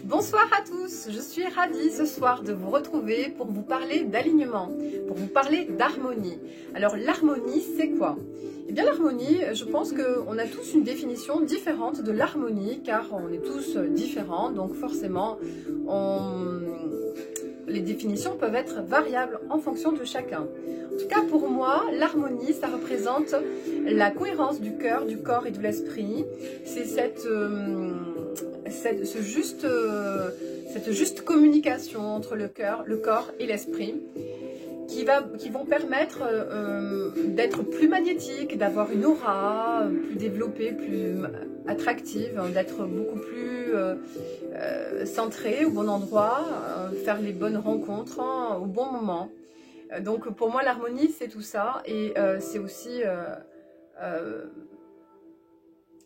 Bonsoir à tous, je suis ravie ce soir de vous retrouver pour vous parler d'alignement, pour vous parler d'harmonie. Alors l'harmonie, c'est quoi? Eh bien l'harmonie, je pense qu'on a tous une définition différente de l'harmonie, car on est tous différents, donc forcément les définitions peuvent être variables en fonction de chacun. En tout cas pour moi, l'harmonie, ça représente la cohérence du cœur, du corps et de l'esprit. C'est cette juste communication entre le corps et l'esprit qui vont permettre d'être plus magnétique, d'avoir une aura plus développée, plus attractive, d'être beaucoup plus centré au bon endroit, faire les bonnes rencontres au bon moment. Donc pour moi l'harmonie c'est tout ça, et c'est aussi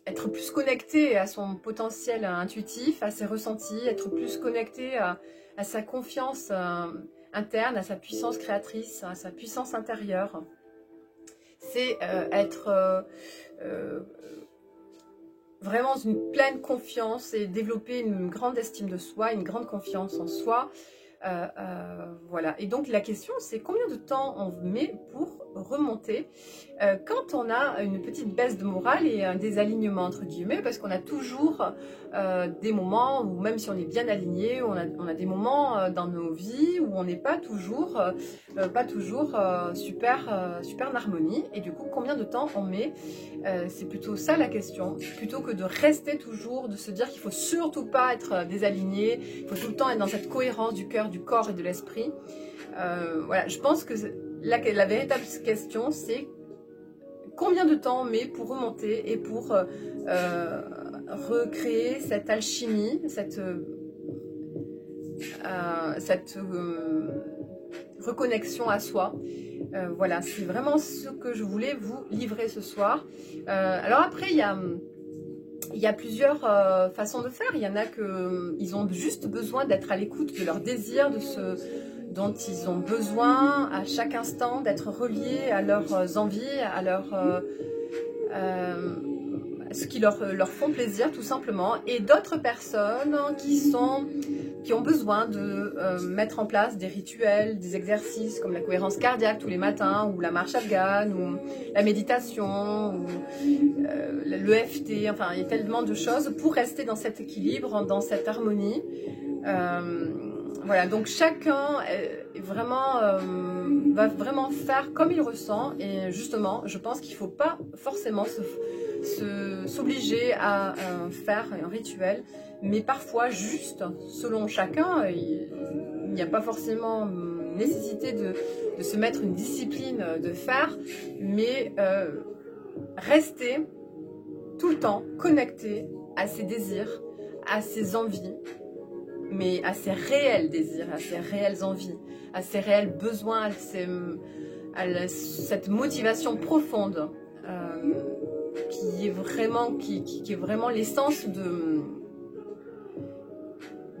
être plus connecté à son potentiel intuitif, à ses ressentis, être plus connecté à sa confiance interne, à sa puissance créatrice, à sa puissance intérieure. C'est être vraiment dans une pleine confiance et développer une grande estime de soi, une grande confiance en soi. Voilà. Et donc la question c'est combien de temps on met pour remonter quand on a une petite baisse de morale et un désalignement entre guillemets, parce qu'on a toujours des moments où même si on est bien aligné, on a des moments dans nos vies où on n'est pas toujours super en harmonie. Et du coup combien de temps on met, c'est plutôt ça la question, plutôt que de rester toujours, de se dire qu'il faut surtout pas être désaligné, il faut tout le temps être dans cette cohérence du cœur, du corps et de l'esprit. Voilà, je pense que la véritable question c'est combien de temps on met pour remonter et pour recréer cette alchimie, cette reconnexion à soi. Voilà, c'est vraiment ce que je voulais vous livrer ce soir. Alors après, il y a plusieurs façons de faire. Il y en a ils ont juste besoin d'être à l'écoute de leurs désirs, de ce dont ils ont besoin à chaque instant, d'être reliés à leurs envies, à ce qui leur font plaisir tout simplement. Et d'autres personnes qui ont besoin de mettre en place des rituels, des exercices comme la cohérence cardiaque tous les matins, ou la marche afghane, ou la méditation, ou l'EFT, enfin il y a tellement de choses pour rester dans cet équilibre, dans cette harmonie. Voilà, donc chacun va vraiment faire comme il ressent, et justement je pense qu'il ne faut pas forcément s'obliger à faire un rituel, mais parfois juste selon chacun, il n'y a pas forcément nécessité de se mettre une discipline de faire, mais rester tout le temps connecté à ses désirs, à ses envies, mais à ses réels désirs, à ses réelles envies, à ses réels besoins, cette motivation profonde qui est vraiment l'essence de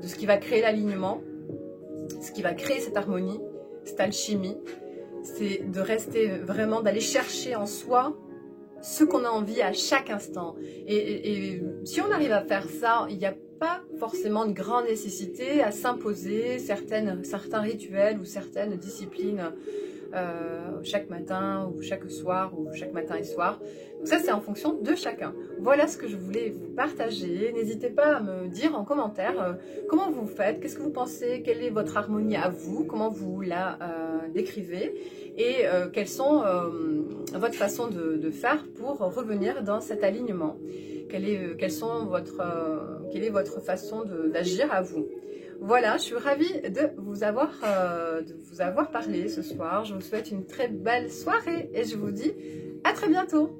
ce qui va créer l'alignement, ce qui va créer cette harmonie, cette alchimie. C'est de rester vraiment, d'aller chercher en soi ce qu'on a envie à chaque instant. Et si on arrive à faire ça, il n'y a pas forcément de grande nécessité à s'imposer certains rituels ou certaines disciplines chaque matin ou chaque soir, ou chaque matin et soir. Donc ça c'est en fonction de chacun. Voilà ce que je voulais vous partager. N'hésitez pas à me dire en commentaire comment vous faites, qu'est-ce que vous pensez, quelle est votre harmonie à vous, comment vous la décrivez, et quelles sont votre façon de faire pour revenir dans cet alignement. Quelle est votre façon d'agir à vous. Voilà, je suis ravie de vous avoir parlé ce soir. Je vous souhaite une très belle soirée et je vous dis à très bientôt.